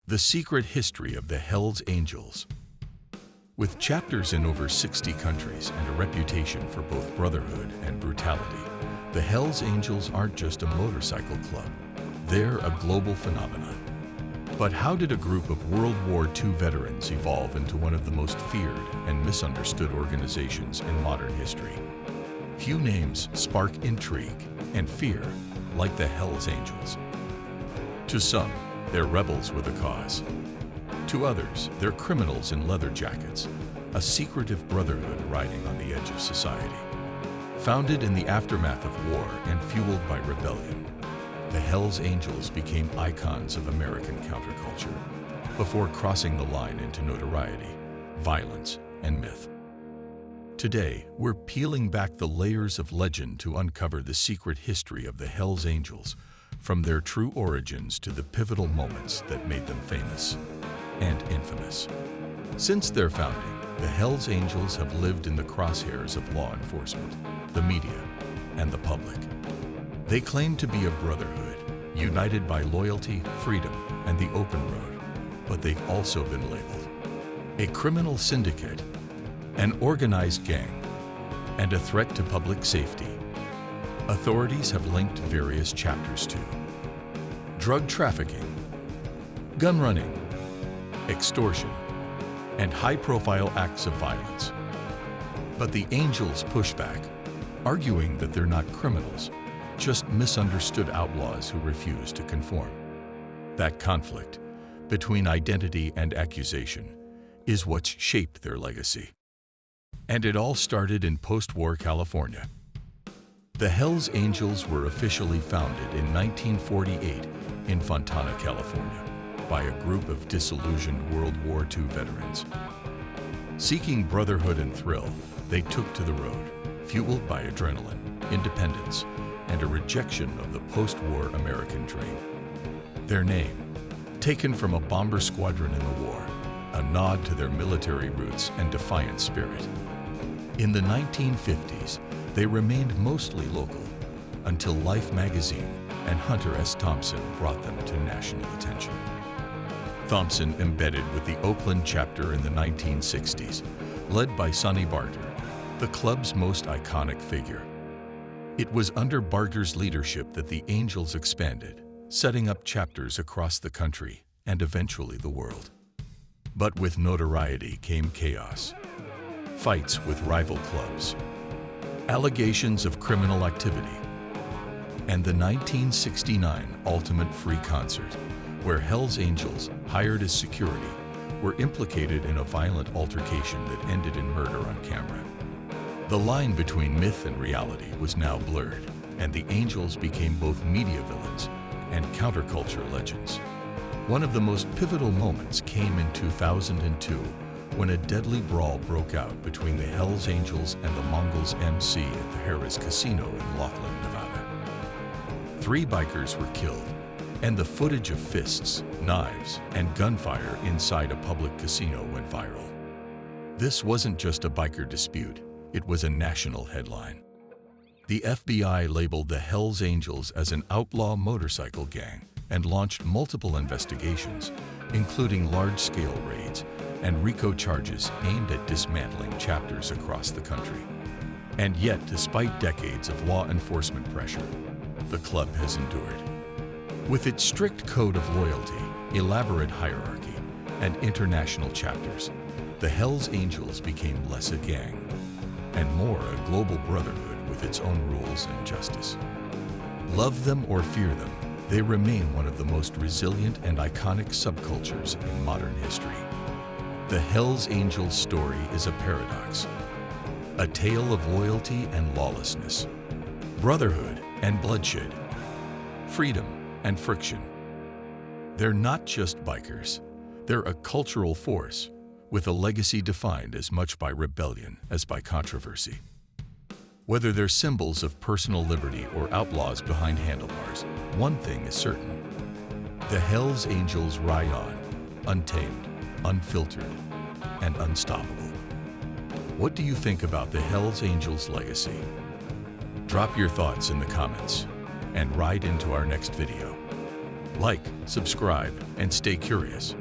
The Secret History of the Hells Angels. With chapters in over 60 countries and a reputation for both brotherhood and brutality, the Hells Angels aren't just a motorcycle club. They're a global phenomenon. But how did a group of World War II veterans evolve into one of the most feared and misunderstood organizations in modern history? Few names spark intrigue and fear like the Hells Angels. To some, they're rebels with a cause. To others, they're criminals in leather jackets, a secretive brotherhood riding on the edge of society. Founded in the aftermath of war and fueled by rebellion, the Hells Angels became icons of American counterculture before crossing the line into notoriety, violence, and myth. Today, we're peeling back the layers of legend to uncover the secret history of the Hells Angels, from their true origins to the pivotal moments that made them famous and infamous. Since their founding, the Hells Angels have lived in the crosshairs of law enforcement, the media, and the public. They claim to be a brotherhood, united by loyalty, freedom, and the open road, but they've also been labeled a criminal syndicate, an organized gang, and a threat to public safety. Authorities have linked various chapters to drug trafficking, gun running, extortion, and high-profile acts of violence. But the Angels push back, arguing that they're not criminals, just misunderstood outlaws who refuse to conform. That conflict between identity and accusation is what's shaped their legacy. And it all started in post-war California. The Hells Angels were officially founded in 1948 in Fontana, California, by a group of disillusioned World War II veterans. Seeking brotherhood and thrill, they took to the road, fueled by adrenaline, independence, and a rejection of the post-war American dream. Their name, taken from a bomber squadron in the war, a nod to their military roots and defiant spirit. In the 1950s, they remained mostly local, until Life magazine and Hunter S. Thompson brought them to national attention. Thompson embedded with the Oakland chapter in the 1960s, led by Sonny Barter, the club's most iconic figure. It was under Barter's leadership that the Angels expanded, setting up chapters across the country and eventually the world. But with notoriety came chaos. Fights with rival clubs, allegations of criminal activity, and the 1969 Ultimate Free Concert, where Hells Angels, hired as security, were implicated in a violent altercation that ended in murder on camera. The line between myth and reality was now blurred, and the Angels became both media villains and counterculture legends. One of the most pivotal moments came in 2002, when a deadly brawl broke out between the Hells Angels and the Mongols MC at the Harrah's Casino in Laughlin, Nevada. 3 bikers were killed, and the footage of fists, knives, and gunfire inside a public casino went viral. This wasn't just a biker dispute, it was a national headline. The FBI labeled the Hells Angels as an outlaw motorcycle gang and launched multiple investigations, including large-scale raids and RICO charges aimed at dismantling chapters across the country. And yet, despite decades of law enforcement pressure, the club has endured. With its strict code of loyalty, elaborate hierarchy, and international chapters, the Hells Angels became less a gang and more a global brotherhood with its own rules and justice. Love them or fear them, they remain one of the most resilient and iconic subcultures in modern history. The Hells Angels story is a paradox, a tale of loyalty and lawlessness, brotherhood and bloodshed, freedom and friction. They're not just bikers, they're a cultural force, with a legacy defined as much by rebellion as by controversy. Whether they're symbols of personal liberty or outlaws behind handlebars, one thing is certain: the Hells Angels ride on, untamed, unfiltered, and unstoppable. What do you think about the Hells Angels' legacy? Drop your thoughts in the comments. and right into our next video. Like, subscribe, and stay curious.